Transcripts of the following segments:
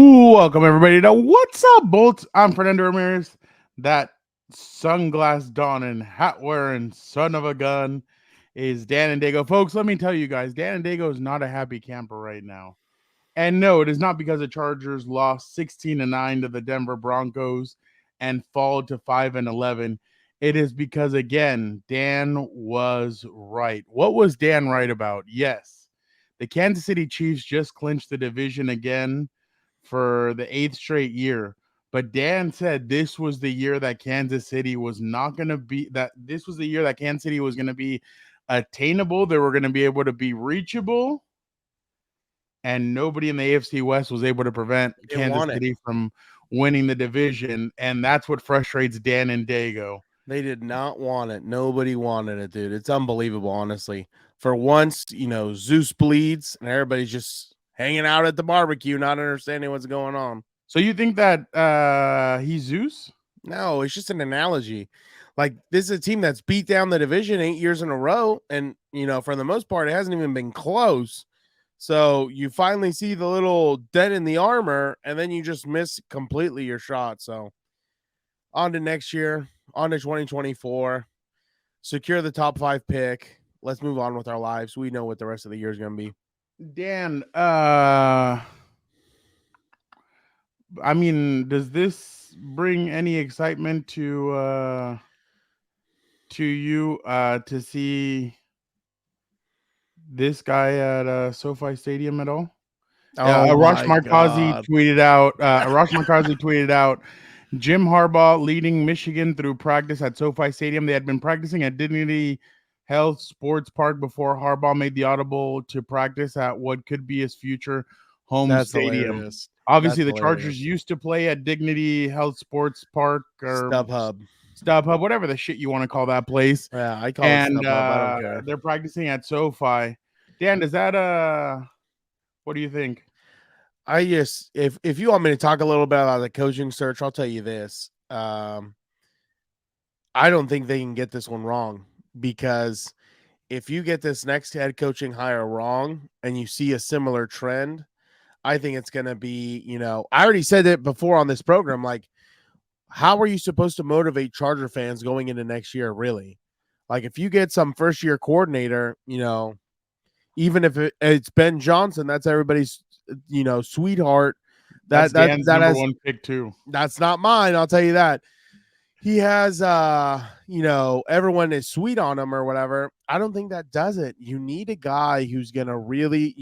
Welcome everybody to What's Up Bolts. I'm Fernando Ramirez, that sunglass donning, hat wearing son of a gun is Dan and Daygo. Folks, let me tell you guys, Dan and Daygo is not a happy camper right now. And no, it is not because the Chargers lost 16-9 to the Denver Broncos and fall to 5-11. It is because, again, Dan was right. What was Dan right about? Yes, the Kansas City Chiefs just clinched the division again for the 8th straight year. But Dan said this was the year that Kansas City was not going to be, that this was the year that Kansas City was going to be attainable. They were going to be able to be reachable. And nobody in the AFC West was able to prevent Kansas City from winning the division. And that's what frustrates Dan and Daygo. They did not want it. Nobody wanted it, dude. It's unbelievable, honestly. For once, Zeus bleeds and everybody's just hanging out at the barbecue, not understanding what's going on. So you think that he's Zeus? No, it's just an analogy. Like, this is a team that's beat down the division 8 years in a row. And, for the most part, it hasn't even been close. So you finally see the little dent in the armor, and then you just miss completely your shot. So on to next year. On to 2024, secure the top 5 pick. Let's move on with our lives. We know what the rest of the year is going to be. Dan, I mean, does this bring any excitement to you to see this guy at SoFi Stadium at all? Arash Markazi tweeted out, Jim Harbaugh leading Michigan through practice at SoFi Stadium. They had been practicing at Dignity Health Sports Park before Harbaugh made the audible to practice at what could be his future home stadium. Hilarious. Obviously, the Chargers used to play at Dignity Health Sports Park or StubHub, whatever the shit you want to call that place. Yeah, I call it StubHub. I don't care. They're practicing at SoFi. Dan, does that what do you think? If you want me to talk a little bit about the coaching search, I'll tell you this. I don't think they can get this one wrong, because if you get this next head coaching hire wrong and you see a similar trend, I think it's going to be, I already said it before on this program, like, how are you supposed to motivate Charger fans going into next year, really? Like, if you get some first-year coordinator, even if it's Ben Johnson, that's everybody's, sweetheart. That's Dan's number one pick too. That's not mine, I'll tell you that. He has, everyone is sweet on him or whatever. I don't think that does it. You need a guy who's going to really,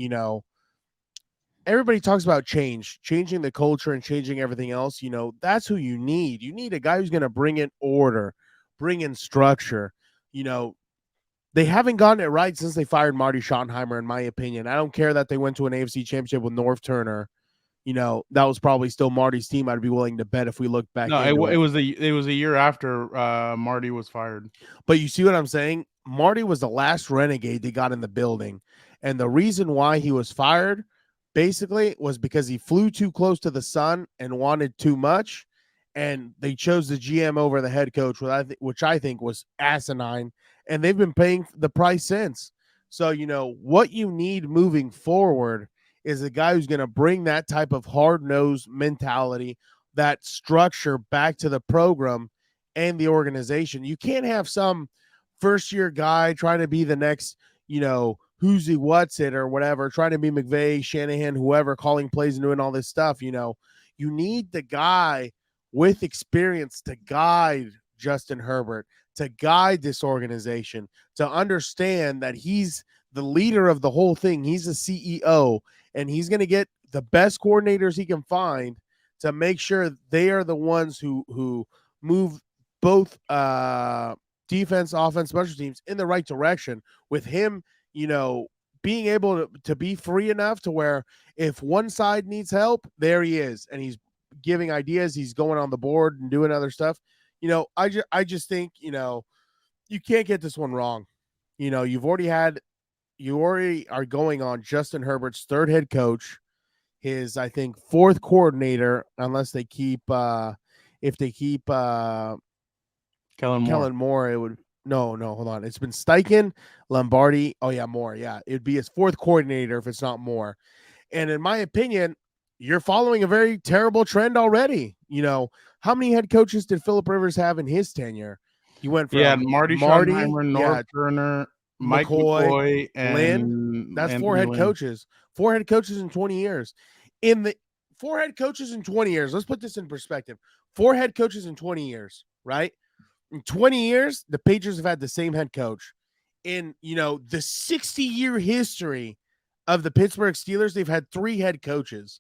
everybody talks about changing the culture and changing everything else. That's who you need. You need a guy who's going to bring in order, bring in structure. They haven't gotten it right since they fired Marty Schottenheimer, in my opinion. I don't care that they went to an AFC championship with Norv Turner. That was probably still Marty's team. I'd be willing to bet if we look back. No, it was a year after Marty was fired. But you see what I'm saying? Marty was the last renegade they got in the building. And the reason why he was fired basically was because he flew too close to the sun and wanted too much. And they chose the GM over the head coach, which I think was asinine. And they've been paying the price since. So, what you need moving forward is a guy who's going to bring that type of hard-nosed mentality, that structure back to the program and the organization. You can't have some first-year guy trying to be the next, who's he, what's it, or whatever, trying to be McVay, Shanahan, whoever, calling plays and doing all this stuff. You need the guy with experience to guide Justin Herbert, to guide this organization, to understand that he's the leader of the whole thing. He's a CEO, and he's going to get the best coordinators he can find to make sure they are the ones who move both defense, offense, special teams in the right direction, with him, being able to be free enough to where if one side needs help, there he is, and he's giving ideas, he's going on the board and doing other stuff. I just think, you can't get this one wrong. You already are going on Justin Herbert's third head coach, his, I think, fourth coordinator, unless they keep, if they keep Kellen Moore, it would, no, hold on. It's been Steichen, Lombardi. Oh yeah, Moore. Yeah. It'd be his fourth coordinator if it's not Moore. And in my opinion, you're following a very terrible trend already. How many head coaches did Philip Rivers have in his tenure? You went Yeah, from Marty Marty, Schottenheimer, Norv yeah, Turner, Mike McCoy, McCoy, Lynn. and That's four Anthony head Lynn. coaches. 4 head coaches in 20 years. In the 4 head coaches in 20 years, let's put this in perspective. 4 head coaches in 20 years, right? In 20 years, the Patriots have had the same head coach. In the 60-year history of the Pittsburgh Steelers, they've had 3 head coaches.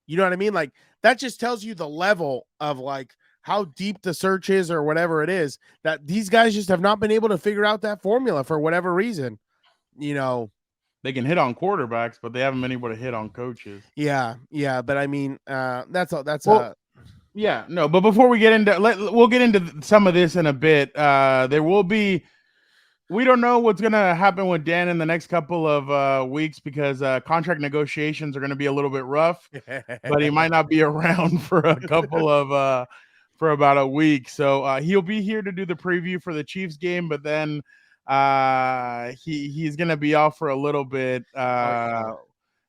You know what I mean? Like, that just tells you the level of like how deep the search is or whatever it is, that these guys just have not been able to figure out that formula for whatever reason. They can hit on quarterbacks, but they haven't been able to hit on coaches. Yeah, but I mean, that's Well, yeah, no, but before we get into, we'll get into some of this in a bit. There will be, we don't know what's gonna happen with Dan in the next couple of weeks because contract negotiations are gonna be a little bit rough, but he might not be around for a couple of for about a week. So he'll be here to do the preview for the Chiefs game, but then he's gonna be off for a little bit.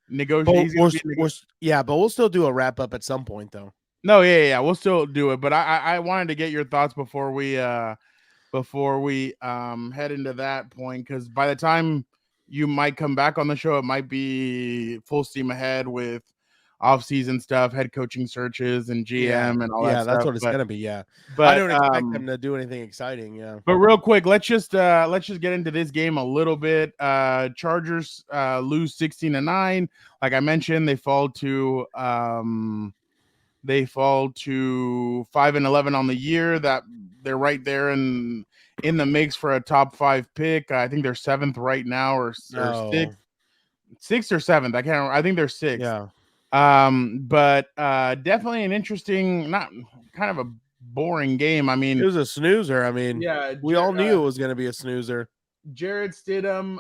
Negotiate. But we'll still do a wrap up at some point, though. No, yeah, we'll still do it. But I wanted to get your thoughts before we head into that point, because by the time you might come back on the show, it might be full steam ahead with off-season stuff, head coaching searches, and GM and all that stuff. Yeah, that's what it's gonna be. Yeah, but I don't expect them to do anything exciting. Yeah, but real quick, let's just get into this game a little bit. Chargers lose 16-9. Like I mentioned, they fall to 5-11 on the year. That they're right there in the mix for a top 5 pick. I think they're 7th right now, or 6th or 7th. I can't remember. I think they're 6th. Yeah. But definitely an interesting, not kind of a boring game. I mean, it was a snoozer. I mean, yeah, we all knew it was going to be a snoozer. Jarrett Stidham,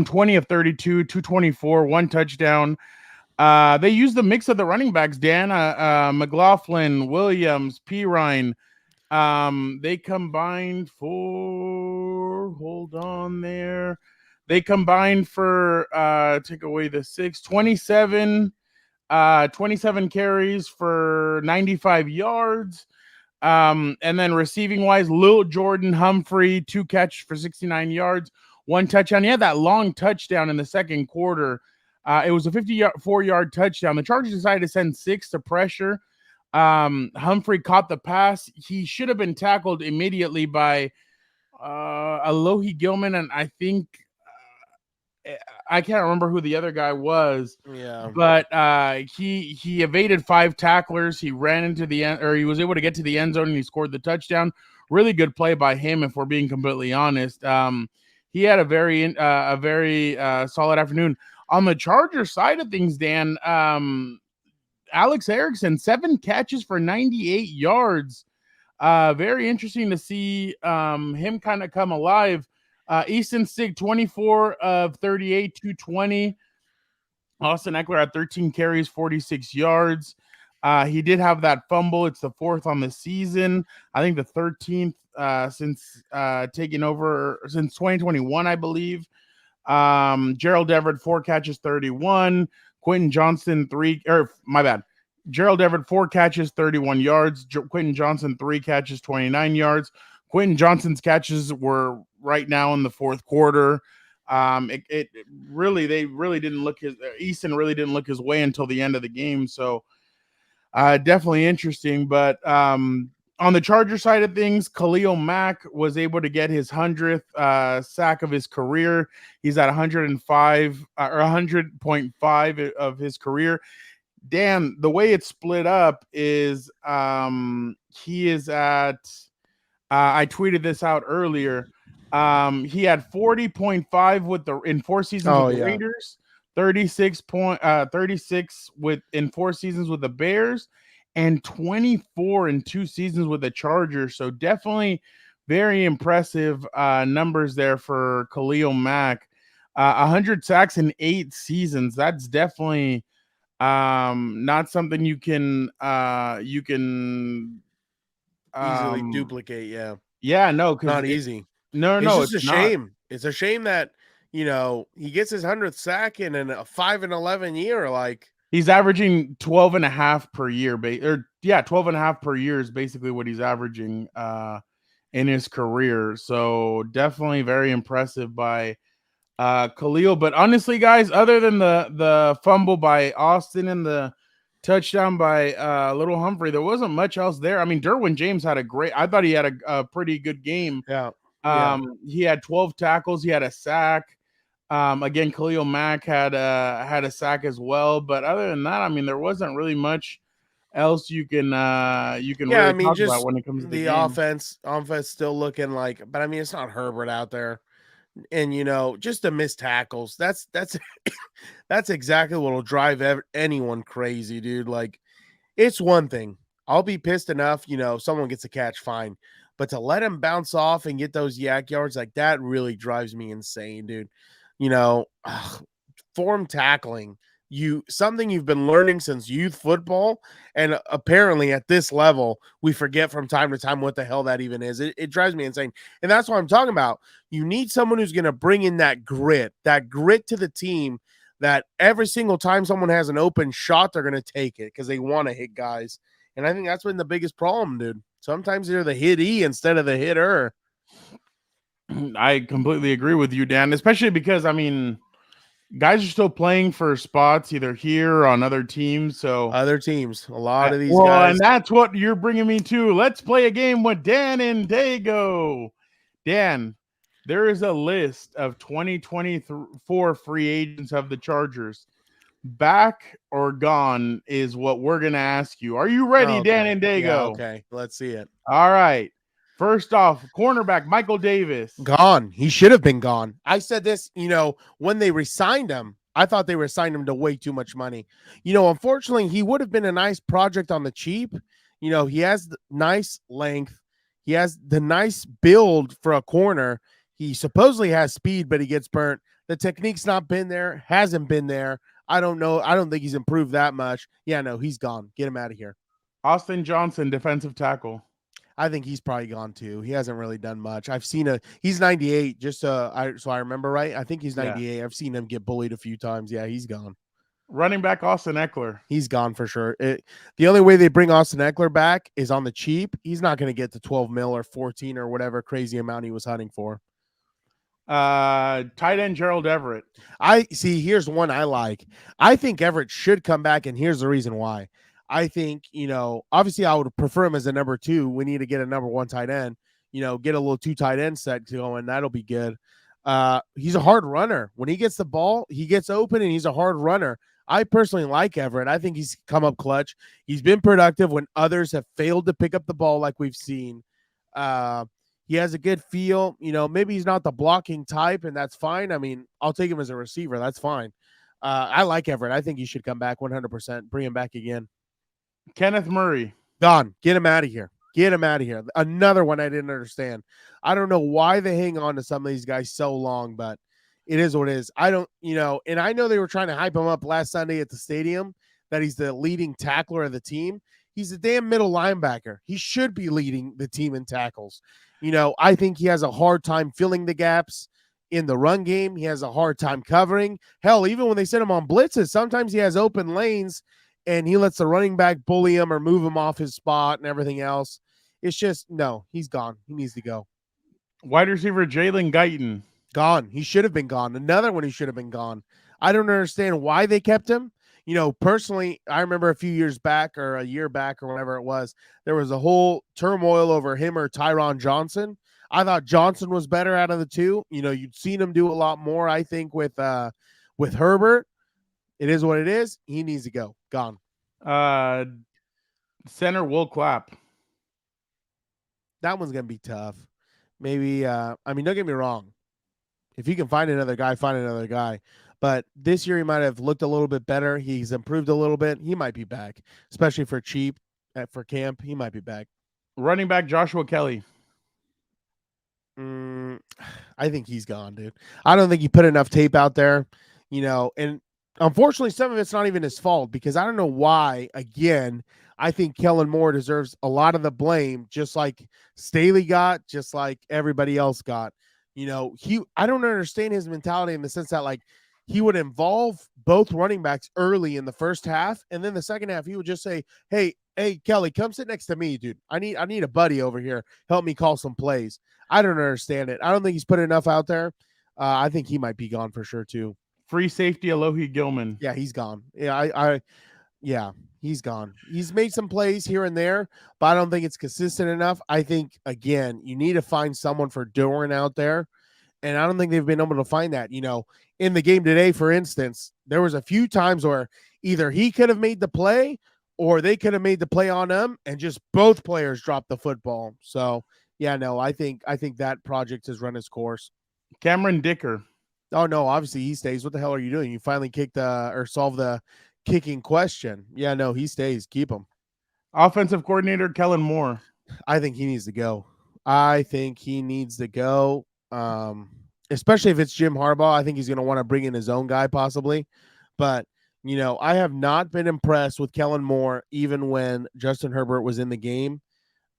20 of 32, 224, 1 touchdown. They used the mix of the running backs, Dan, McLaughlin, Williams, Pirine. They combined for, hold on there. They combined for, take away the 6, 27 carries for 95 yards. And then receiving wise, Lil Jordan Humphrey, 2 catches for 69 yards, 1 touchdown. He had that long touchdown in the second quarter. It was a 54-yard touchdown. The Chargers decided to send 6 to pressure. Humphrey caught the pass. He should have been tackled immediately by Alohi Gilman, and I think I can't remember who the other guy was. Yeah, but he evaded 5 tacklers. He ran into the end, or he was able to get to the end zone, and he scored the touchdown. Really good play by him, if we're being completely honest. He had a very solid afternoon. On the Charger side of things, Dan, Alex Erickson, 7 catches for 98 yards. Very interesting to see him kind of come alive. Easton Stick, 24 of 38, 220. Austin Ekeler had 13 carries, 46 yards. He did have that fumble. It's the 4th on the season. I think the 13th since taking over since 2021, I believe. Gerald Everett, 4 catches, 31. Quentin Johnson, 3. Or my bad. Gerald Everett, 4 catches, 31 yards. Quentin Johnson, 3 catches, 29 yards. Quentin Johnson's catches were right now in the 4th quarter. They really didn't look Easton really didn't look his way until the end of the game. So definitely interesting. But on the Charger side of things, Khalil Mack was able to get his 100th sack of his career. He's at 105 or 100.5 of his career. Dan, the way it's split up is he is at I tweeted this out earlier. He had 40.5 in 4 seasons with the Raiders, 36 in 4 seasons with the Bears, and 24 in 2 seasons with the Chargers. So definitely very impressive numbers there for Khalil Mack. 100 sacks in 8 seasons. That's definitely not something you can easily duplicate. No, because not easy. It's a shame. It's a shame that he gets his 100th sack in a 5-11 year. Like, He's averaging 12 and a half per year, 12 and a half per year is basically what he's averaging in his career. So definitely very impressive by Khalil. But honestly, guys, other than the fumble by Austin and the touchdown by Little Humphrey, there wasn't much else there. I mean, Derwin James had I thought he had a pretty good game. Yeah. Yeah. He had 12 tackles, he had a sack. Again, Khalil Mack had a sack as well. But other than that, I mean, there wasn't really much else you can Yeah, I really mean, talk about just when it comes to the the game. offense still looking like, but I mean, it's not Herbert out there. And just the missed tackles. That's that's exactly what'll drive anyone crazy, dude. Like, it's one thing. I'll be pissed enough, someone gets a catch, fine. But to let him bounce off and get those yak yards, like that really drives me insane, dude. Form tackling, something you've been learning since youth football, and apparently at this level we forget from time to time what the hell that even is. It drives me insane, and that's what I'm talking about. You need someone who's going to bring in that grit to the team, that every single time someone has an open shot, they're going to take it because they want to hit guys. And I think that's been the biggest problem, dude. Sometimes they're the hitty instead of the hitter. I completely agree with you, Dan, especially because, I mean, guys are still playing for spots either here or on other teams. So other teams, a lot of these well, guys. and that's what you're bringing me to. Let's play a game with Dan and Daygo. Dan, there is a list of 2024 free agents of the Chargers. Back or gone is what we're going to ask you. Are you ready, Okay. Dan and Daygo? Yeah, okay. Let's see it. All right. First off, cornerback Michael Davis. Gone. He should have been gone. I said this, when they re-signed him, I thought they re-signed him to way too much money. Unfortunately, he would have been a nice project on the cheap. He has the nice length. He has the nice build for a corner. He supposedly has speed, but he gets burnt. The technique's not been there, hasn't been there. I don't know. I don't think he's improved that much. Yeah, no, he's gone. Get him out of here. Austin Johnson, defensive tackle. I think he's probably gone too. He hasn't really done much. I've seen he's 98, just so I remember right. I think he's 98. Yeah. I've seen him get bullied a few times. Yeah, he's gone. Running back Austin Ekeler. He's gone for sure. The only way they bring Austin Ekeler back is on the cheap. He's not going to get to 12 mil or 14 or whatever crazy amount he was hunting for. Tight end Gerald Everett. I see. Here's one I like. I think Everett should come back, and here's the reason why. I think, obviously I would prefer him as a number 2. We need to get a number 1 tight end, get a little 2 tight end set going. That'll be good. He's a hard runner. When he gets the ball, he gets open and he's a hard runner. I personally like Everett. I think he's come up clutch. He's been productive when others have failed to pick up the ball like we've seen. He has a good feel. Maybe he's not the blocking type, and that's fine. I mean, I'll take him as a receiver. That's fine. I like Everett. I think he should come back 100%. Bring him back again. Kenneth Murray. Gone. Get him out of here. Get him out of here. Another one I didn't understand. I don't know why they hang on to some of these guys so long, but it is what it is. I don't, and I know they were trying to hype him up last Sunday at the stadium that he's the leading tackler of the team. He's a damn middle linebacker. He should be leading the team in tackles. I think he has a hard time filling the gaps in the run game. He has a hard time covering. Hell, even when they send him on blitzes, sometimes he has open lanes and he lets the running back bully him or move him off his spot and everything else. It's just, no, he's gone. He needs to go. Wide receiver Jalen Guyton. Gone. He should have been gone. Another one, he should have been gone. I don't understand why they kept him. Personally, I remember a few years back or a year back or whatever it was, there was a whole turmoil over him or Tyron Johnson. I thought Johnson was better out of the two. You'd seen him do a lot more, I think, with Herbert. It is what it is. He needs to go. Gone. Center Will Clapp. That one's going to be tough. Maybe, don't get me wrong. If you can find another guy, find another guy. But this year he might have looked a little bit better. He's improved a little bit. He might be back, especially for cheap for camp. He might be back. Running back Joshua Kelly. I think he's gone, dude. I don't think he put enough tape out there, and unfortunately some of it's not even his fault because I don't know why, again, I think Kellen Moore deserves a lot of the blame, just like Staley got, just like everybody else got. I don't understand his mentality in the sense that, like, he would involve both running backs early in the first half, and then the second half he would just say, hey, Kelly, come sit next to me, dude. I need a buddy over here. Help me call some plays. I don't understand it. I don't think he's put enough out there. I think he might be gone for sure too. Free safety Alohi Gilman. Yeah, he's gone. Yeah, he's gone. He's made some plays here and there, but I don't think it's consistent enough. I think, again, you need to find someone for Doran out there, and I don't think they've been able to find that. In the game today, for instance, there was a few times where either he could have made the play or they could have made the play on him, and just both players dropped the football. So, yeah, no, I think that project has run its course. Cameron Dicker. Oh, no, obviously he stays. What the hell are you doing? You finally solved the kicking question. Yeah, no, he stays. Keep him. Offensive coordinator Kellen Moore. I think he needs to go. Especially if it's Jim Harbaugh. I think he's going to want to bring in his own guy possibly. But, I have not been impressed with Kellen Moore even when Justin Herbert was in the game.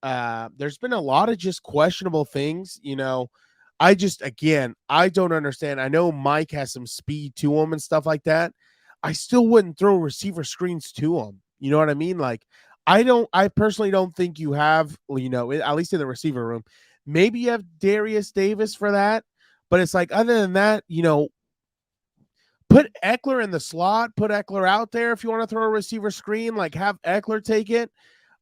There's been a lot of just questionable things. I don't understand. I know Mike has some speed to him and stuff like that. I still wouldn't throw receiver screens to him. You know what I mean? Like, I personally don't think you have, at least in the receiver room, maybe you have Darius Davis for that. But it's like, other than that, put Ekeler in the slot, put Ekeler out there. If you want to throw a receiver screen, like have Ekeler take it.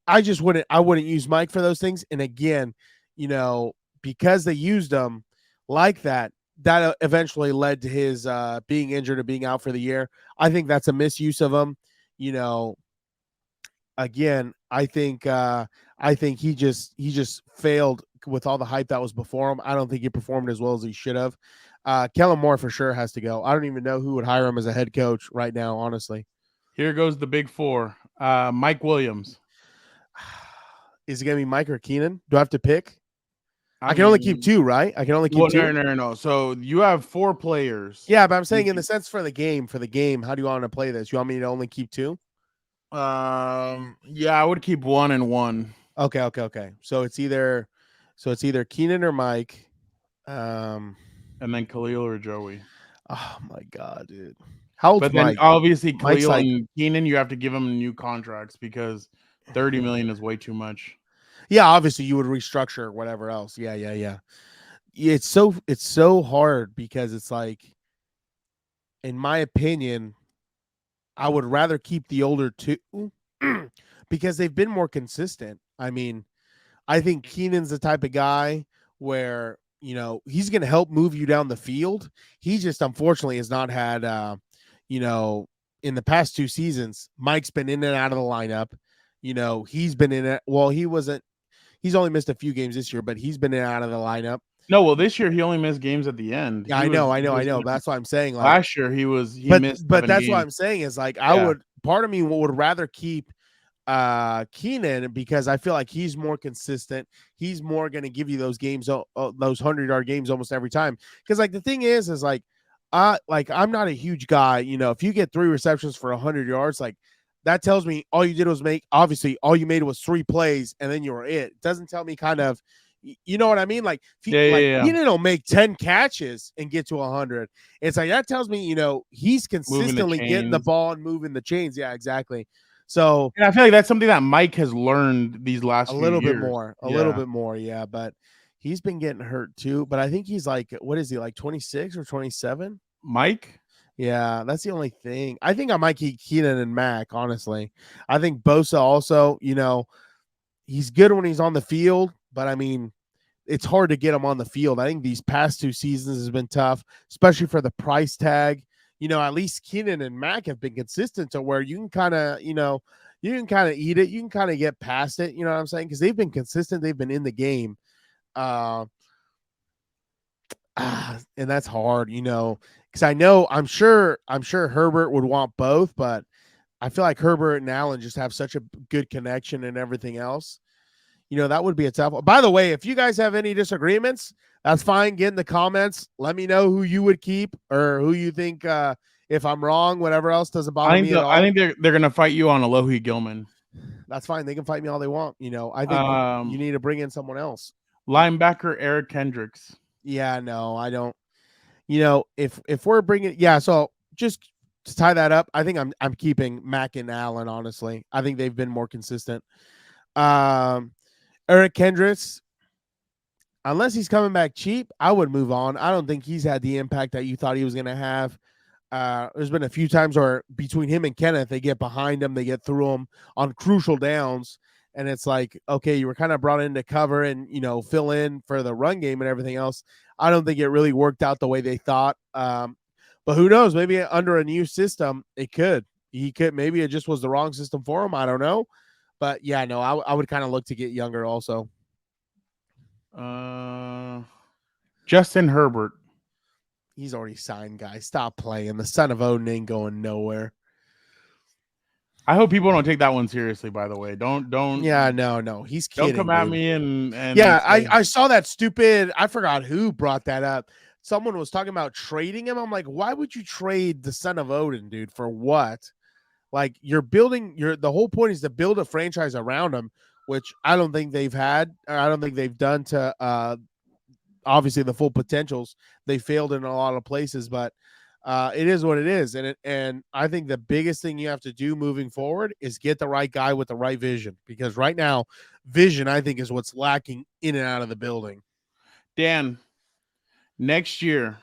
I wouldn't use Mike for those things. And again, because they used him like that eventually led to his being injured and being out for the year. I think that's a misuse of him. Again, I think he just failed with all the hype that was before him. I don't think he performed as well as he should have. Kellen Moore for sure has to go. I don't even know who would hire him as a head coach right now, honestly. Here goes the big four. Mike Williams. Is it going to be Mike or Keenan? Do I have to pick? I can only keep two, right? I can only keep two. No. So you have four players. Yeah, but I'm saying in the sense for the game, how do you want to play this? You want me to only keep two? Yeah, I would keep 1 and 1. Okay. So it's either Keenan or Mike. And then Khalil or Joey. Oh my God, dude. How old's But then Mike? obviously Khalil and Keenan, you have to give them new contracts because $30 million is way too much. Yeah, obviously you would restructure or whatever else. Yeah. It's so hard because it's like, in my opinion, I would rather keep the older two because they've been more consistent. I mean, I think Keenan's the type of guy where, he's going to help move you down the field. He just unfortunately has not had, in the past 2 seasons, Mike's been in and out of the lineup. He's been in it. Well, he's only missed a few games this year, but he's been in and out of the lineup. No, well, this year he only missed games at the end. Yeah, I know. That's why I'm saying. Like, last year he missed. But that's games. What I'm saying is like part of me would rather keep Keenan because I feel like he's more consistent. He's more going to give you those games, those 100-yard games almost every time. Because like the thing is like I'm not a huge guy. If you get 3 receptions for 100 yards, like that tells me all you did was all you made was 3 plays and then you were it. It doesn't tell me kind of. You know what I mean? Like, he didn't make 10 catches and get to 100. It's like that tells me, he's consistently getting the ball and moving the chains. Yeah, exactly. So, and I feel like that's something that Mike has learned these last few years. A little bit more. Yeah, but he's been getting hurt too. But I think he's like, what is he, like 26 or 27? Mike? Yeah, that's the only thing. I think I might keep Keenan and Mac, honestly. I think Bosa also, he's good when he's on the field. But I mean, it's hard to get him on the field. I think these past 2 seasons has been tough, especially for the price tag. At least Keenan and Mac have been consistent to where you can kind of, eat it. You can kind of get past it. You know what I'm saying? Because they've been consistent. They've been in the game. And that's hard, because I'm sure Herbert would want both, but I feel like Herbert and Allen just have such a good connection and everything else. That would be a tough one. By the way, if you guys have any disagreements, that's fine. Get in the comments. Let me know who you would keep or who you think, if I'm wrong, whatever else doesn't bother me at all. I think they're going to fight you on Alohi Gilman. That's fine. They can fight me all they want. I think you need to bring in someone else. Linebacker Eric Kendricks. Yeah, no, I don't. If we're bringing, so just to tie that up, I think I'm keeping Mack and Allen. Honestly, I think they've been more consistent. Eric Kendricks, unless he's coming back cheap, I would move on. I don't think he's had the impact that you thought he was going to have. There's been a few times where between him and Kenneth, they get behind him, they get through him on crucial downs. And it's like, okay, you were kind of brought in to cover and, fill in for the run game and everything else. I don't think it really worked out the way they thought. But who knows? Maybe under a new system, it could. He could. Maybe it just was the wrong system for him. I don't know. But yeah, no, I would kind of look to get younger also. Justin Herbert. He's already signed, guys. Stop playing. The son of Odin ain't going nowhere. I hope people don't take that one seriously, by the way. Don't. Yeah, no. He's kidding. Don't come at me and yeah, I saw that stupid. I forgot who brought that up. Someone was talking about trading him. I'm like, why would you trade the son of Odin, dude? For what? Like, you're building the whole point is to build a franchise around him, which I don't think they've had. I don't think they've done to obviously the full potentials. They failed in a lot of places, but it is what it is. And I think the biggest thing you have to do moving forward is get the right guy with the right vision, because right now vision, I think, is what's lacking in and out of the building. Dan, next year,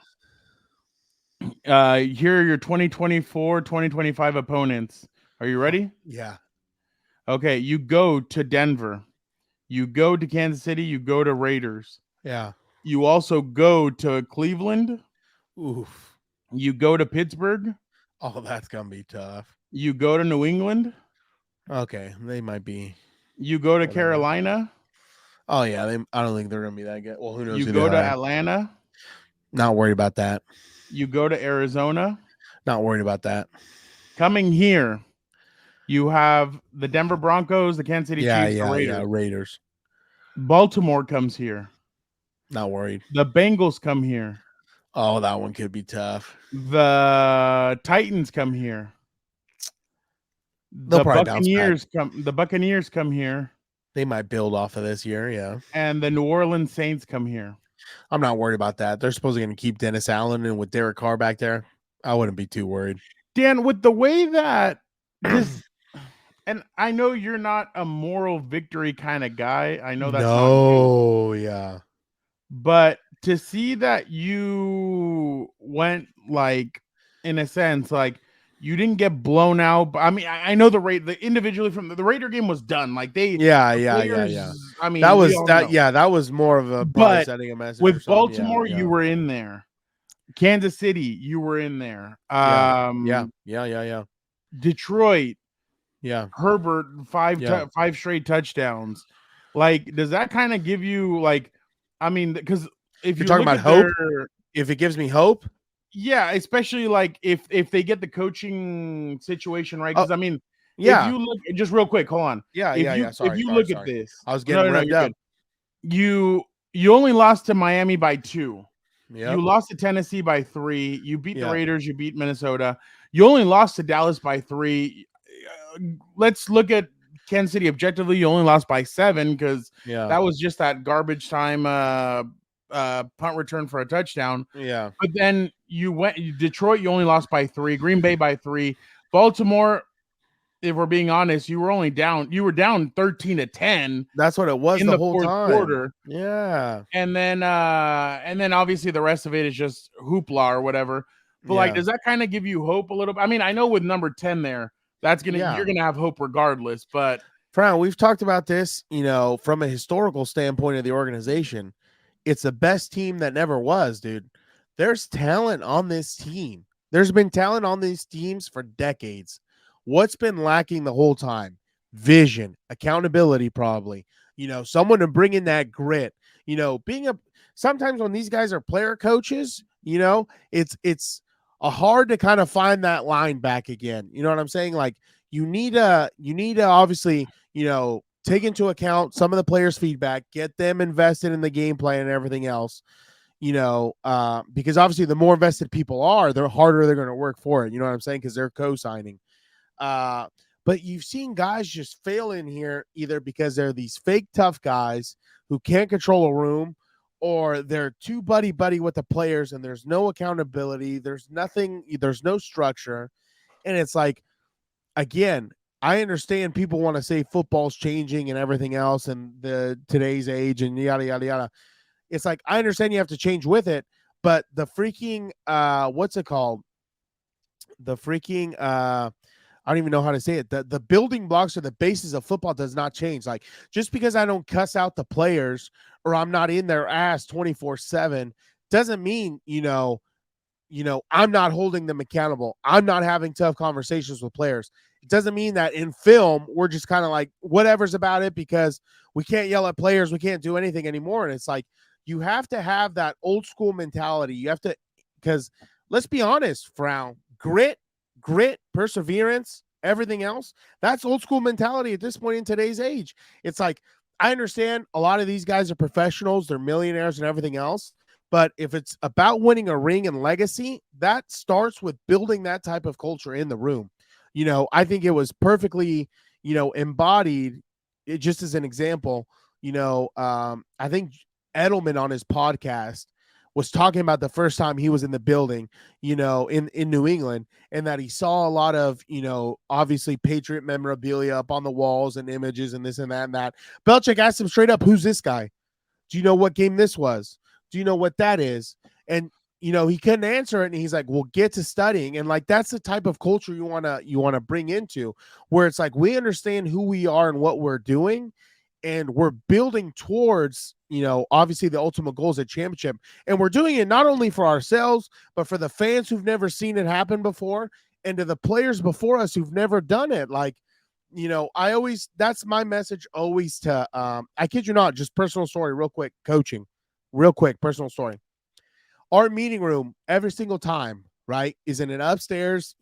here are your 2024, 2025 opponents. Are you ready? Yeah. Okay, you go to Denver. You go to Kansas City. You go to Raiders. Yeah. You also go to Cleveland. Oof. You go to Pittsburgh. Oh, that's going to be tough. You go to New England. Okay, they might be. You go to Carolina. Oh, yeah, I don't think they're going to be that good. Well, who knows? You go to Atlanta. Not worried about that. You go to Arizona. Not worried about that. Coming here, you have the Denver Broncos, the Kansas City Chiefs, the Raiders. Yeah, Raiders. Baltimore comes here. Not worried. The Bengals come here. Oh, that one could be tough. The Titans come here. The Buccaneers come here. They might build off of this year, yeah. And the New Orleans Saints come here. I'm not worried about that. They're supposedly going to keep Dennis Allen, and with Derek Carr back there, I wouldn't be too worried. Dan, with the way that this, and I know you're not a moral victory kind of guy. I know that's not you. Yeah. But to see that you went, like, in a sense, like, you didn't get blown out. I mean, I know the individually from the Raider game was done. Like yeah. I mean, that was more of a setting a message. With Baltimore, you were in there. Kansas City, you were in there. Yeah. Detroit, yeah. Herbert, five straight touchdowns. Like, does that kind of give you, like, I mean, because if you're talking about hope, if it gives me hope. Yeah, especially like if they get the coaching situation right. Because I mean, yeah. If you look, just real quick, hold on. Sorry, if you look at this, I was getting revved up. You only lost to Miami by 2. Yep. You lost to Tennessee by 3. You beat the Raiders. You beat Minnesota. You only lost to Dallas by 3. Let's look at Kansas City objectively. You only lost by 7 because that was just that garbage time punt return for a touchdown. Yeah. But then Detroit, you only lost by 3. Green Bay by 3. Baltimore, if we're being honest, you were down 13-10. That's what it was in the whole fourth quarter. Yeah. And then obviously the rest of it is just hoopla or whatever. But like, does that kind of give you hope a little bit? I mean, I know with number 10 there, you're gonna have hope regardless. But Fran, we've talked about this, from a historical standpoint of the organization. It's the best team that never was, dude. There's talent on this team. There's been talent on these teams for decades. What's been lacking the whole time? Vision, accountability, probably. Someone to bring in that grit. Sometimes when these guys are player coaches, it's hard to kind of find that line back again. You know what I'm saying? Like, you need to obviously, take into account some of the players' feedback, get them invested in the game plan and everything else, because obviously the more invested people are, the harder they're going to work for it. You know what I'm saying? Because they're co-signing. But you've seen guys just fail in here either because they're these fake tough guys who can't control a room, or they're too buddy with the players and there's no accountability. There's nothing, there's no structure. And it's like, again, I understand people want to say football's changing and everything else and the today's age and yada, yada, yada. It's like, I understand you have to change with it, but the freaking, what's it called? The freaking, I don't even know how to say it. The building blocks or the basis of football does not change. Like, just because I don't cuss out the players or I'm not in their ass 24/7 doesn't mean, I'm not holding them accountable. I'm not having tough conversations with players. It doesn't mean that in film we're just kind of like whatever's about it because we can't yell at players. We can't do anything anymore. And it's like, you have to have that old school mentality. You have to, because let's be honest, Frown, grit, perseverance, everything else, that's old school mentality at this point in today's age. It's like, I understand a lot of these guys are professionals, they're millionaires and everything else. But if it's about winning a ring and legacy, that starts with building that type of culture in the room. I think it was perfectly, embodied, just as an example, I think Edelman on his podcast was talking about the first time he was in the building, in New England, and that he saw a lot of, obviously Patriot memorabilia up on the walls and images and this and that and that. Belichick asked him straight up, "Who's this guy? Do you know what game this was? Do you know what that is?" And, he couldn't answer it. And he's like, "Well, get to studying." And like, that's the type of culture you want to bring into, where it's like, we understand who we are and what we're doing. And we're building towards, obviously the ultimate goals at championship. And we're doing it not only for ourselves, but for the fans who've never seen it happen before, and to the players before us who've never done it. Like, that's my message always to, I kid you not, just personal story, real quick, coaching, real quick, personal story. Our meeting room every single time, right, is in an upstairs,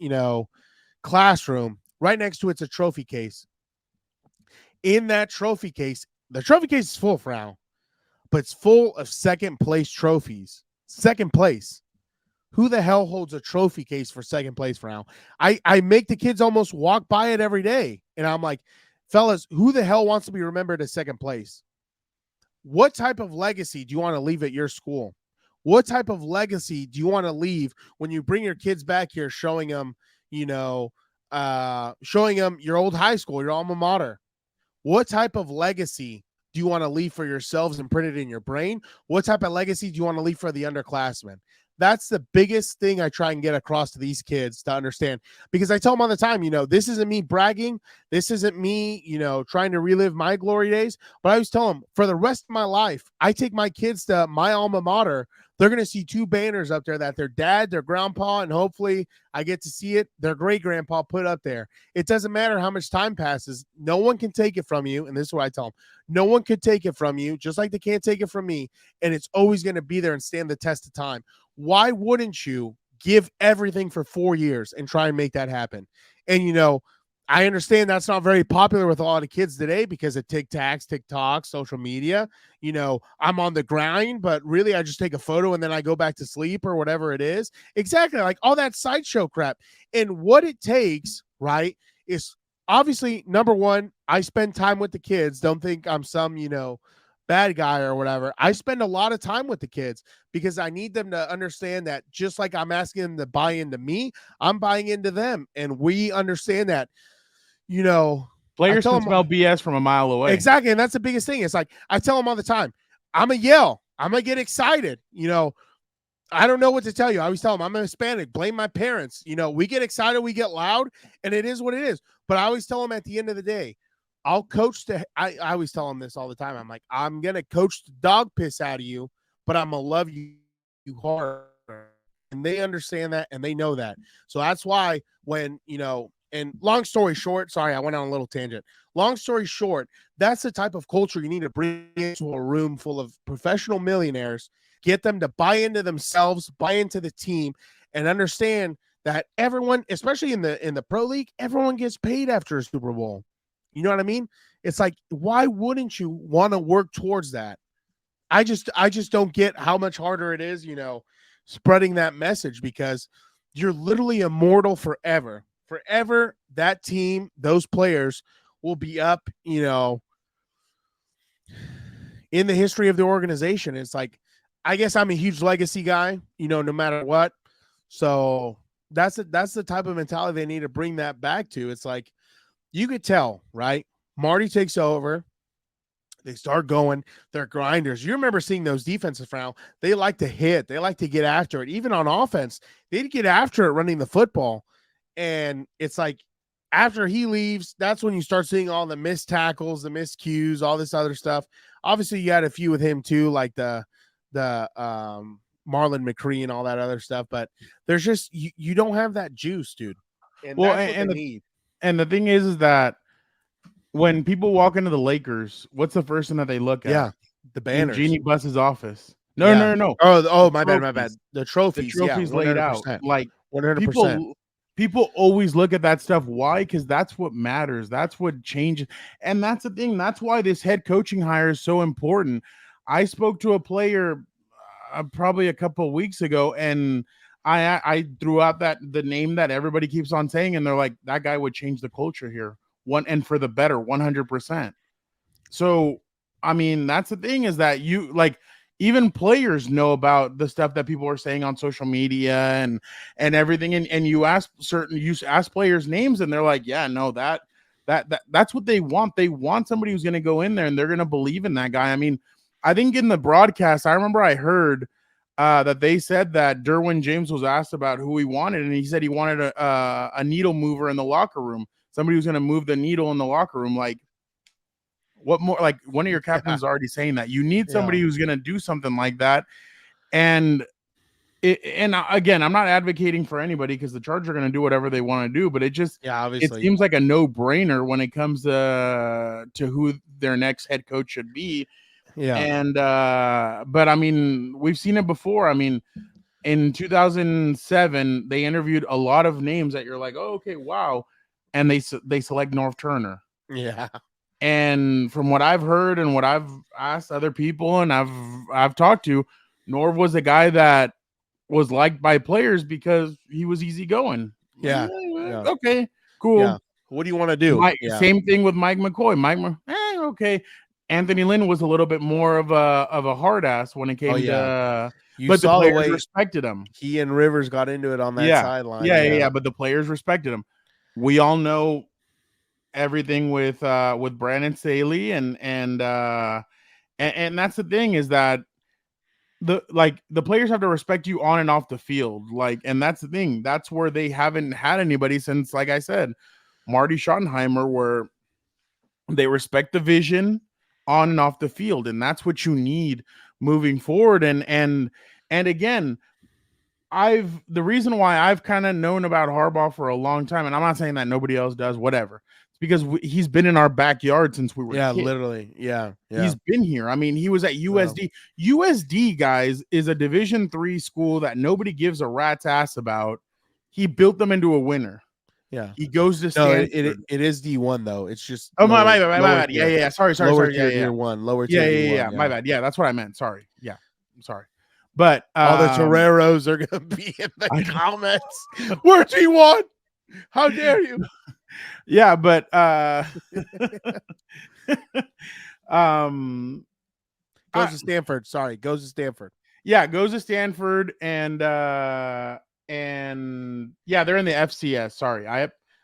classroom. Right next to it's a trophy case. In that trophy case, the trophy case is full, Frown, but it's full of second place trophies. Second place. Who the hell holds a trophy case for second place, Frown? I make the kids almost walk by it every day. And I'm like, fellas, who the hell wants to be remembered as second place? What type of legacy do you want to leave at your school? What type of legacy do you want to leave when you bring your kids back here, showing them, showing them your old high school, your alma mater? What type of legacy do you want to leave for yourselves and print it in your brain? What type of legacy do you want to leave for the underclassmen? That's the biggest thing I try and get across to these kids to understand, because I tell them all the time, this isn't me bragging. This isn't me, trying to relive my glory days. But I always tell them, for the rest of my life, I take my kids to my alma mater. They're going to see two banners up there that their dad, their grandpa, and hopefully I get to see it, their great-grandpa put up there. It doesn't matter how much time passes. No one can take it from you, and this is what I tell them. No one could take it from you, just like they can't take it from me, and it's always going to be there and stand the test of time. Why wouldn't you give everything for 4 years and try and make that happen? And, I understand that's not very popular with a lot of kids today because of TikTok, social media. I'm on the grind, but really I just take a photo and then I go back to sleep or whatever it is. Exactly. Like all that sideshow crap. And what it takes, right, is obviously, number one, I spend time with the kids. Don't think I'm some, bad guy or whatever. I spend a lot of time with the kids because I need them to understand that just like I'm asking them to buy into me, I'm buying into them. And we understand that. Players can smell BS from a mile away. Exactly. And that's the biggest thing. It's like, I tell them all the time, I'm going to yell. I'm going to get excited. I don't know what to tell you. I always tell them I'm a Hispanic. Blame my parents. We get excited, we get loud, and it is what it is. But I always tell them at the end of the day, I'll coach I always tell them this all the time. I'm like, I'm going to coach the dog piss out of you, but I'm going to love you hard. And they understand that and they know that. So that's why when, and long story short, sorry, I went on a little tangent. Long story short, that's the type of culture you need to bring into a room full of professional millionaires, get them to buy into themselves, buy into the team, and understand that everyone, especially in the pro league, everyone gets paid after a Super Bowl. You know what I mean? It's like, why wouldn't you want to work towards that? I just don't get how much harder it is, spreading that message, because you're literally immortal forever. Forever, that team, those players will be up, in the history of the organization. It's like, I guess I'm a huge legacy guy, no matter what. So that's the type of mentality they need to bring that back to. It's like you could tell, right? Marty takes over. They start going. They're grinders. You remember seeing those defensive front. They like to hit. They like to get after it. Even on offense, they'd get after it running the football. And it's like after he leaves, that's when you start seeing all the missed tackles, the miscues, all this other stuff. Obviously, you had a few with him too, like the Marlon McCree and all that other stuff. But there's just you don't have that juice, dude. And Well, that's what they need. And the thing is that when people walk into the Lakers, what's the first thing that they look at? Yeah, the banners. Genie Bus's office. No. Oh, my bad. The trophies, laid out. Like 100%. People always look at that stuff. Why? Because that's what matters. That's what changes. And that's the thing. That's why this head coaching hire is so important. I spoke to a player probably a couple of weeks ago, and I threw out the name that everybody keeps on saying, and they're like, that guy would change the culture here. And for the better, 100%. So, I mean, that's the thing, is that you like even players know about the stuff that people are saying on social media and everything. And you ask players names, and they're like, yeah, no, that's what they want. They want somebody who's going to go in there and they're going to believe in that guy. I mean, I think in the broadcast, I remember I heard that they said that Derwin James was asked about who he wanted, and he said he wanted a needle mover in the locker room. Somebody who's going to move the needle in the locker room. Like, what more? Like, one of your captains already saying that you need somebody who's going to do something like that. And again, I'm not advocating for anybody, because the Chargers are going to do whatever they want to do, but it obviously it seems like a no-brainer when it comes to who their next head coach should be. Yeah. And but I mean, we've seen it before. I mean, in 2007, they interviewed a lot of names that you're like, oh, okay, wow. And they select Norv Turner. Yeah. And from what I've heard and what I've asked other people and I've talked to, Norv was a guy that was liked by players because he was easygoing. Yeah. Okay, cool. Yeah. What do you want to do? Same thing with Mike McCoy. Okay. Anthony Lynn was a little bit more of a hard ass when it came to. But the players respected him. He and Rivers got into it on that sideline. Yeah. But the players respected him. We all know everything with Brandon Staley and that's the thing, is that the players have to respect you on and off the field. Like, and that's the thing. That's where they haven't had anybody since, like I said, Marty Schottenheimer, where they respect the vision on and off the field, and that's what you need moving forward. And again, the reason why I've kind of known about Harbaugh for a long time, and I'm not saying that nobody else does, whatever. It's because he's been in our backyard since we were kids. Literally. Yeah. He's been here. I mean, he was at USD. Wow. USD, guys, is a Division III school that nobody gives a rat's ass about. He built them into a winner. Yeah. He goes to Stanford. It is D1 though. It's just my bad. Yeah. Sorry. Tier 1, lower tier. Yeah. My bad. Yeah, that's what I meant. Sorry. Yeah. I'm sorry. But all the Toreros are going to be in the comments. We're T1. How dare you? Yeah, but goes to Stanford. Sorry, goes to Stanford. Yeah, goes to Stanford, and yeah, they're in the FCS. Sorry,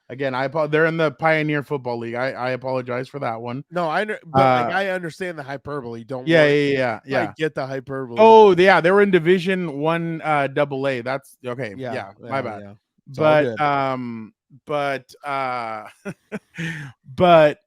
they're in the Pioneer Football League. I apologize for that one. No, I understand the hyperbole. Don't worry. Yeah. I get the hyperbole. Oh, yeah, they were in Division 1 AA. That's okay. Yeah, my bad. Yeah. But but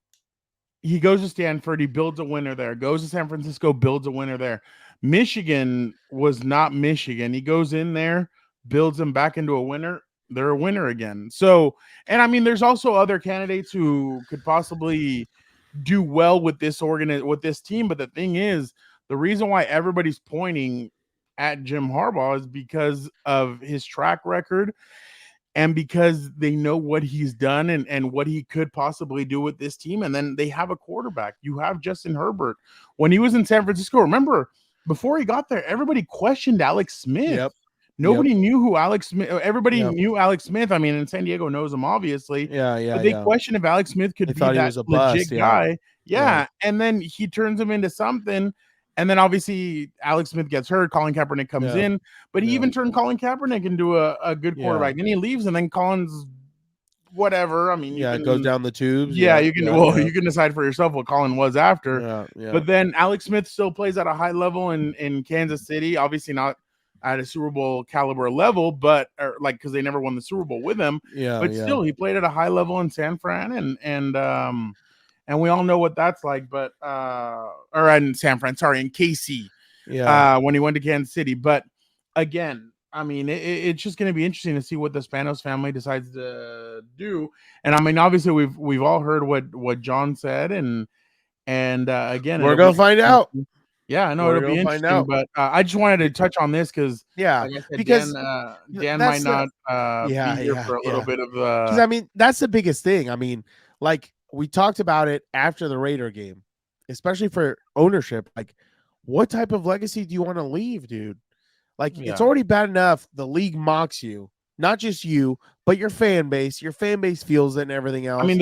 he goes to Stanford. He builds a winner there. Goes to San Francisco, builds a winner there. Michigan was not Michigan. He goes in there, builds them back into a winner. They're a winner again. So, and I mean, there's also other candidates who could possibly do well with this team. But the thing is, the reason why everybody's pointing at Jim Harbaugh is because of his track record, and because they know what he's done and what he could possibly do with this team. And then they have a quarterback. You have Justin Herbert. When he was in San Francisco, remember, before he got there, everybody questioned Alex Smith. Yep. Nobody knew who Alex Smith. Everybody knew Alex Smith. I mean, in San Diego knows him, obviously. Yeah. But they questioned if Alex Smith could be that legit guy. Yeah. And then he turns him into something. And then obviously Alex Smith gets hurt. Colin Kaepernick comes in, but he even turned Colin Kaepernick into a good quarterback. Then he leaves, and then Colin's whatever. I mean, you it can goes down the tubes. you can you can decide for yourself what Colin was after. Yeah. But then Alex Smith still plays at a high level in Kansas City. Obviously not at a Super Bowl caliber level, but because they never won the Super Bowl with him. But still, he played at a high level in San Fran, and we all know what that's like. But or in San Fran, sorry, in KC, when he went to Kansas City. But again, I mean, it's just going to be interesting to see what the Spanos family decides to do. And I mean, obviously, we've all heard what John said, and again, we're gonna find out. Yeah, I know it'll be interesting, but I just wanted to touch on this because, like I said, because Dan might not be here for a little bit of. Because I mean, that's the biggest thing. I mean, like we talked about it after the Raider game, especially for ownership. Like, what type of legacy do you want to leave, dude? Like, it's already bad enough the league mocks you, not just you, but your fan base. Your fan base feels it and everything else. I mean,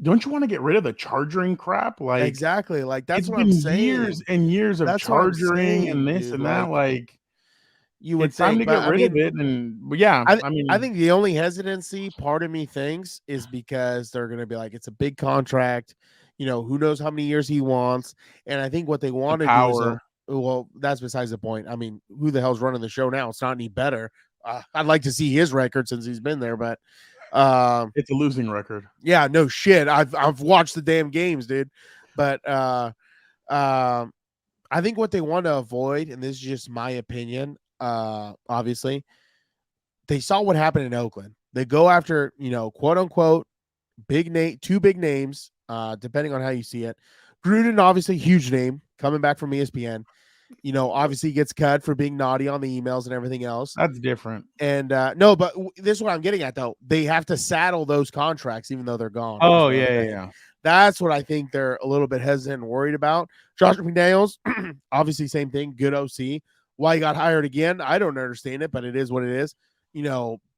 don't you want to get rid of the charging crap? Like, exactly. Like, that's what I'm saying. Years and years of charging and this and that. Like, you would it's time to get rid of it. And yeah, I think the only hesitancy part of me thinks is because they're going to be like, it's a big contract. You know, who knows how many years he wants. And I think what they want to do is, well, that's besides the point. I mean, who the hell's running the show now? It's not any better. I'd like to see his record since he's been there, but it's a losing record. Yeah, no shit. I've watched the damn games, dude. But I think what they want to avoid, and this is just my opinion, obviously, they saw what happened in Oakland. They go after, quote unquote, two big names, depending on how you see it. Gruden, obviously, huge name coming back from ESPN. Obviously gets cut for being naughty on the emails and everything else. That's different. And no, but this is what I'm getting at, though. They have to saddle those contracts even though they're gone. Oh, yeah. That's what I think they're a little bit hesitant and worried about. Josh McDaniels, obviously same thing, good OC. Why he got hired again, I don't understand it, but it is what it is.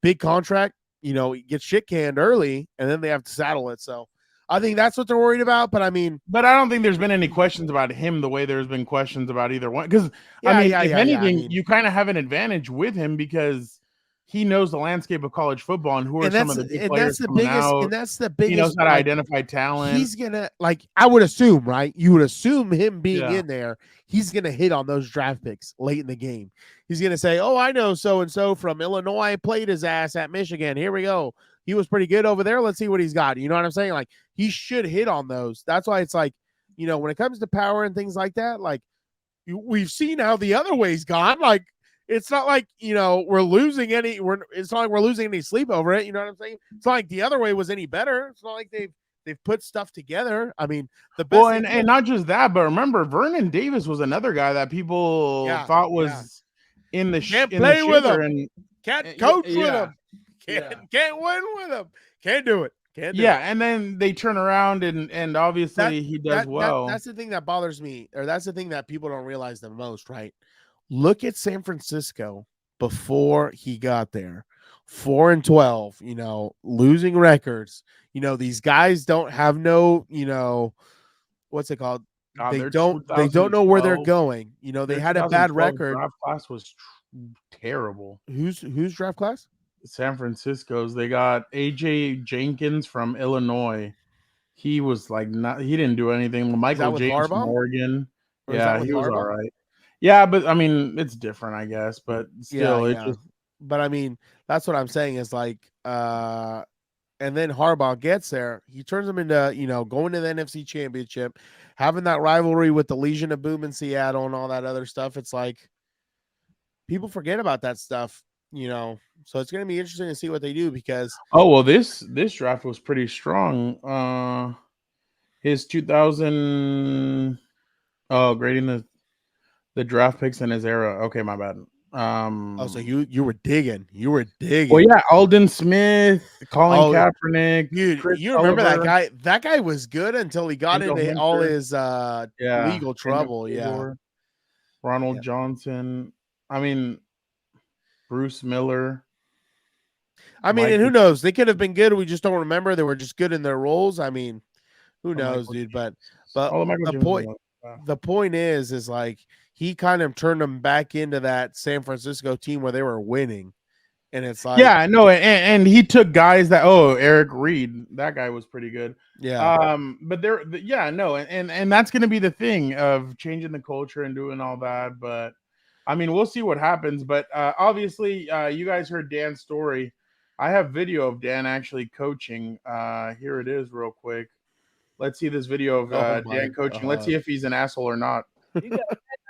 Big contract, he gets shit canned early, and then they have to saddle it. So I think that's what they're worried about. But I don't think there's been any questions about him the way there's been questions about either one. Because if anything, you kind of have an advantage with him because he knows the landscape of college football and who are some of the big players coming out. And that's the biggest. He knows how to identify talent. He's gonna I would assume, right? You would assume him being in there, he's gonna hit on those draft picks late in the game. He's gonna say, "Oh, I know so and so from Illinois played his ass at Michigan. Here we go. He was pretty good over there. Let's see what he's got." You know what I'm saying? Like, he should hit on those. That's why it's like, when it comes to power and things like that, like we've seen how the other way's gone. Like, it's not like, we're losing any. It's not like we're losing any sleep over it. You know what I'm saying? It's not like the other way was any better. It's not like they've put stuff together. I mean, the best. And not just that, but remember, Vernon Davis was another guy that people thought was in the can't play with him, and can't coach with him, can't win with him, can't do it. And then they turn around and obviously he does well. That's the thing that bothers me, or that's the thing that people don't realize the most, right? Look at San Francisco before he got there. 4-12, losing records. These guys don't have no, what's it called? They don't know where they're going. They had a bad record. Draft class was terrible. Who's draft class? San Francisco's. They got AJ Jenkins from Illinois. He was he didn't do anything. Michael James from Oregon. He was all right. Yeah, but I mean, it's different, I guess. But still, it's just. But I mean, that's what I'm saying is and then Harbaugh gets there. He turns them into, going to the NFC Championship, having that rivalry with the Legion of Boom in Seattle and all that other stuff. It's like people forget about that stuff, So it's going to be interesting to see what they do because. Oh, well, this draft was pretty strong. His 2000. Oh, grading the draft picks in his era. Okay, my bad. So you were digging. Well, yeah, Aldon Smith, Colin Kaepernick. Dude, you remember that guy? That guy was good until he got into all his legal trouble. Ronald Johnson. I mean, Bruce Miller. I mean, and who knows? They could have been good. We just don't remember. They were just good in their roles. I mean, who knows, dude? But the point. the point is like he kind of turned them back into that San Francisco team where they were winning. And it's like, yeah, no, and he took guys that Eric Reed, that guy was pretty good. yeah, But yeah, no, and that's gonna be the thing of changing the culture and doing all that. But I mean, we'll see what happens. But obviously, you guys heard Dan's story. I have video of Dan actually coaching. Here it is, real quick. Let's see this video of oh my Dan coaching. Let's God. see if he's an asshole or not. You got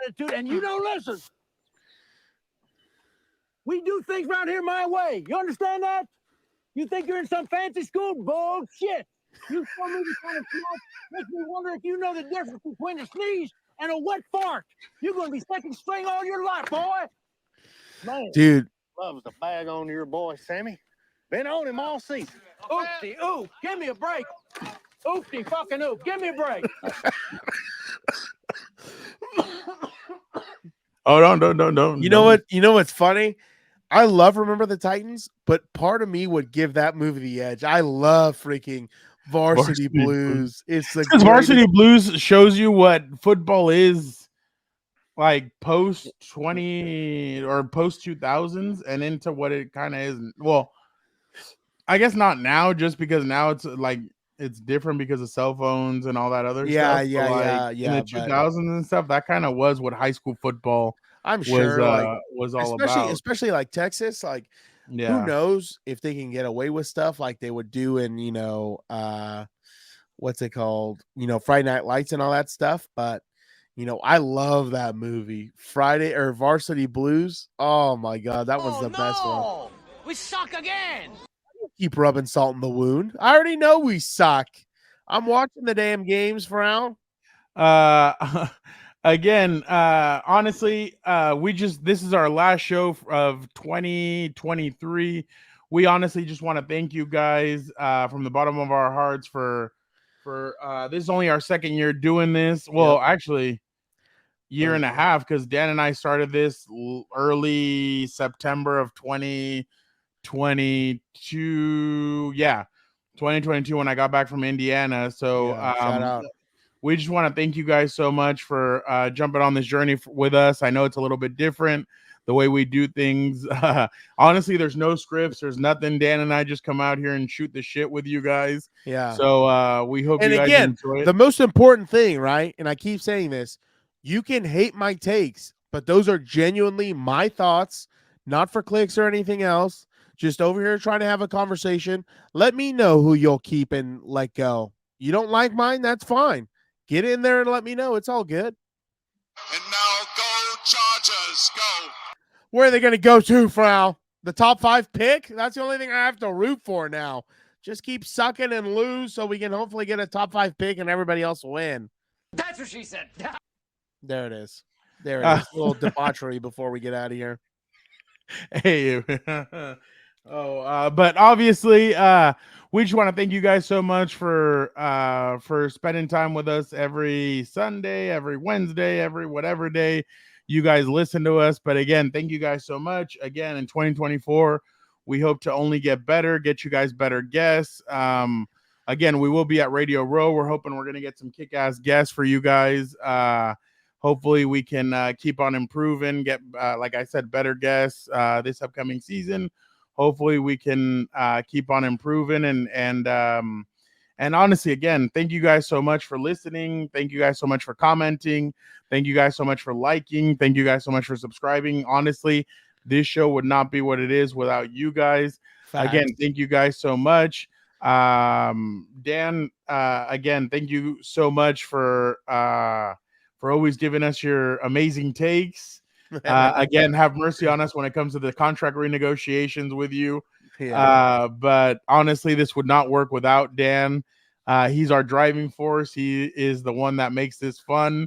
attitude, and you don't listen. We do things around here my way. You understand that? You think you're in some fancy school? Bullshit. You told me this kind of stuff makes me wonder if you know the difference between a sneeze and a wet fart. You're going to be second string all your life, boy. Man, Dude, loves the bag on your boy, Sammy. Been on him all season. Oopsie, oop. Give me a break. Oopsie, fucking oop. Give me a break. Oh, don't. you know what? You know what's funny? I love Remember the Titans, but part of me would give that movie the edge. I love freaking Varsity Blues. It's the because Varsity Blues shows you what football is like post 20 or post 2000s and into what it kind of is. Well, I guess not now, just because now it's like it's different because of cell phones and all that other stuff. Yeah. In the 2000s and stuff, that kind of was what high school football I'm sure was all about. Especially like Texas, like who knows if they can get away with stuff like they would do in, what's it called? Friday Night Lights and all that stuff. But I love that movie. Friday or Varsity Blues. Oh my God, that was the best one. We suck again. Keep rubbing salt in the wound. I already know we suck. I'm watching the damn games, Frown. Again, honestly, this is our last show of 2023. We honestly just want to thank you guys from the bottom of our hearts for this is only our second year doing this. Well, actually, year and a half, because Dan and I started this early September of 2022. Yeah, 2022 when I got back from Indiana. So shout out. We just want to thank you guys so much for jumping on this journey with us. I know it's a little bit different the way we do things. Honestly, there's no scripts. There's nothing. Dan and I just come out here and shoot the shit with you guys. Yeah. So we hope you guys enjoy it. The most important thing, right? And I keep saying this, you can hate my takes, but those are genuinely my thoughts, not for clicks or anything else. Just over here trying to have a conversation. Let me know who you'll keep and let go. You don't like mine? That's fine. Get in there and let me know. It's all good. And now go Chargers, go. Where are they going to go to, Frau? The top 5 pick? That's the only thing I have to root for now. Just keep sucking and lose so we can hopefully get a top 5 pick and everybody else win. That's what she said. There it is. There it is. A little debauchery before we get out of here. Hey. But obviously, we just want to thank you guys so much for spending time with us every Sunday, every Wednesday, every whatever day you guys listen to us. But again, thank you guys so much. Again, in 2024, we hope to only get better, get you guys better guests. Again, we will be at Radio Row. We're hoping we're going to get some kick-ass guests for you guys. Hopefully we can keep on improving, get, like I said, better guests this upcoming season. Hopefully we can keep on improving and honestly, again, thank you guys so much for listening. Thank you guys so much for commenting. Thank you guys so much for liking. Thank you guys so much for subscribing. Honestly, this show would not be what it is without you guys. Facts. Again, thank you guys so much. Dan, again, thank you so much for always giving us your amazing takes. Again, have mercy on us when it comes to the contract renegotiations with you. Yeah. But honestly, this would not work without Dan. He's our driving force. He is the one that makes this fun.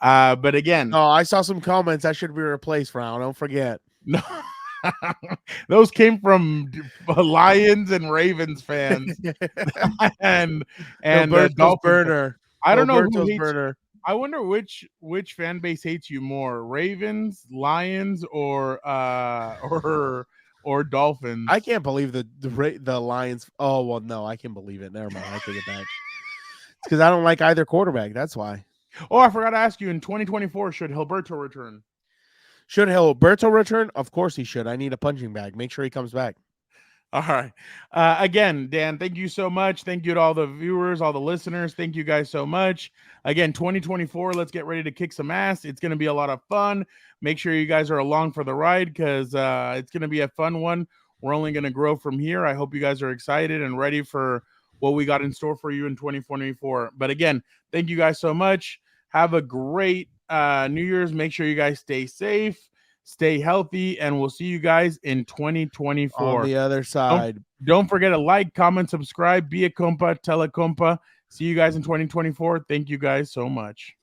But again, Oh, I saw some comments. I should be replaced, Frown. Don't forget. no, those came from Lions and Ravens fans and Gilberto's burner. I don't know who Gilberto's hates. burner. I wonder which fan base hates you more, Ravens, Lions, or Dolphins. I can't believe the Lions. Oh well, no, I can believe it. Never mind. I take it back. It's because I don't like either quarterback. That's why. Oh, I forgot to ask you, in 2024, should Hilberto return? Should Gilberto return? Of course he should. I need a punching bag. Make sure he comes back. All right. Again, Dan, thank you so much. Thank you to all the viewers, all the listeners. Thank you guys so much. Again, 2024, let's get ready to kick some ass. It's going to be a lot of fun. Make sure you guys are along for the ride because it's going to be a fun one. We're only going to grow from here. I hope you guys are excited and ready for what we got in store for you in 2024. But again, thank you guys so much. Have a great New Year's. Make sure you guys stay safe. Stay healthy, and we'll see you guys in 2024. On the other side. Don't forget to like, comment, subscribe, be a compa, tell a compa. See you guys in 2024. Thank you guys so much.